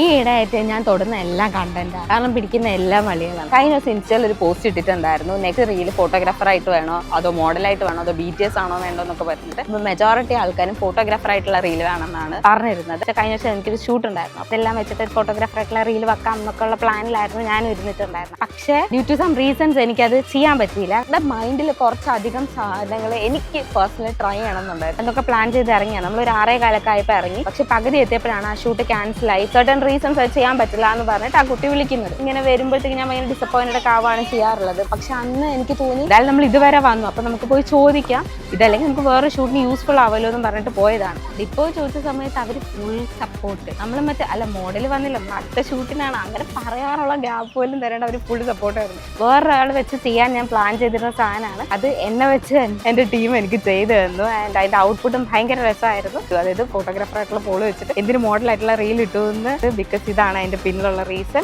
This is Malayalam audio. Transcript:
ഈ ഇടയായിട്ട് ഞാൻ തൊടുന്ന എല്ലാം കണ്ടന്റാണ്, കാരണം പിടിക്കുന്ന എല്ലാം വളികളാണ്. കഴിഞ്ഞ ദിവസം ഇൻസ്റ്റയിൽ ഒരു പോസ്റ്റ് ഇട്ടിട്ടുണ്ടായിരുന്നു, നെക്സ്റ്റ് റീൽ ഫോട്ടോഗ്രാഫറായിട്ട് വേണോ അതോ മോഡലായിട്ട് വേണോ അതോ BTS ആണോ വേണ്ടോ എന്നൊക്കെ പറഞ്ഞിട്ട്. മെജോറിറ്റി ആൾക്കാരും ഫോട്ടോഗ്രാഫറായിട്ടുള്ള റീൽ വേണമെന്നാണ് പറഞ്ഞിരുന്നത്. കഴിഞ്ഞ ദിവസം എനിക്കൊരു ഷൂട്ട് ഉണ്ടായിരുന്നു, അതെല്ലാം വെച്ചിട്ട് ഫോട്ടോഗ്രാഫറായിട്ടുള്ള റീൽ വെക്കാം എന്നൊക്കെ ഉള്ള പ്ലാനിലായിരുന്നു ഞാൻ ഇരുന്നിട്ടുണ്ടായിരുന്നു. പക്ഷേ ഡ്യൂ ടു സം റീസൺസ് എനിക്കത് ചെയ്യാൻ പറ്റിയില്ല. എൻ്റെ മൈൻഡിൽ കുറച്ചധികം സാധനങ്ങൾ എനിക്ക് പേഴ്സണലി ട്രൈ ചെയ്യണമെന്നുണ്ടായിരുന്നു. എന്നൊക്കെ പ്ലാൻ ചെയ്ത് ഇറങ്ങിയാണ്. നമ്മളൊരു 6:15 ആയപ്പോൾ ഇറങ്ങി. പക്ഷെ പകുതി എത്തിയപ്പോഴാണ് ആ ഷൂട്ട് ക്യാൻസൽ ആയി. സർട്ടൻ റീസൺസ് അത് ചെയ്യാൻ പറ്റില്ല എന്ന് പറഞ്ഞിട്ട് ആ കുട്ടി വിളിക്കുന്നത്. ഇങ്ങനെ വരുമ്പോഴത്തേക്ക് ഞാൻ ഭയങ്കര ഡിസപ്പോയിന്റഡ് ആവാണ് ചെയ്യാറുള്ളത്. പക്ഷെ അന്ന് എനിക്ക് തോന്നി എന്തായാലും നമ്മൾ ഇതുവരെ വന്നു, അപ്പൊ നമുക്ക് പോയി ചോദിക്കാം, ഇതല്ലെങ്കിൽ നമുക്ക് വേറെ ഷൂട്ടിന് യൂസ്ഫുൾ ആവല്ലോ എന്ന് പറഞ്ഞിട്ട് പോയതാണ്. ഇപ്പോൾ ചോദിച്ച സമയത്ത് അവർ ഫുൾ സപ്പോർട്ട്. നമ്മൾ മോഡൽ വന്നില്ല, അടുത്ത ഷൂട്ടിനാണ് അങ്ങനെ പറയാനുള്ള ഗ്യാപ്പ് പോലും തരേണ്ട, അവർ ഫുൾ സപ്പോർട്ടായിരുന്നു. വേറൊരാൾ വെച്ച് ചെയ്യാൻ ഞാൻ പ്ലാൻ ചെയ്തിരുന്ന സാധനമാണ്, അത് എന്നെ വെച്ച് എൻ്റെ ടീം എനിക്ക് ചെയ്തു തന്നു. ആൻഡ് അതിന്റെ ഔട്ട്പുട്ടും ഭയങ്കര രസമായിരുന്നു. അതായത് ഫോട്ടോഗ്രാഫറായിട്ടുള്ള പോള് വെച്ചിട്ട് എന്തിനു മോഡലായിട്ടുള്ള റീൽ ഇട്ടു എന്ന്, ബിക്കോസ് ഇതാണ് അതിന്റെ പിന്നിലുള്ള റീസൺ.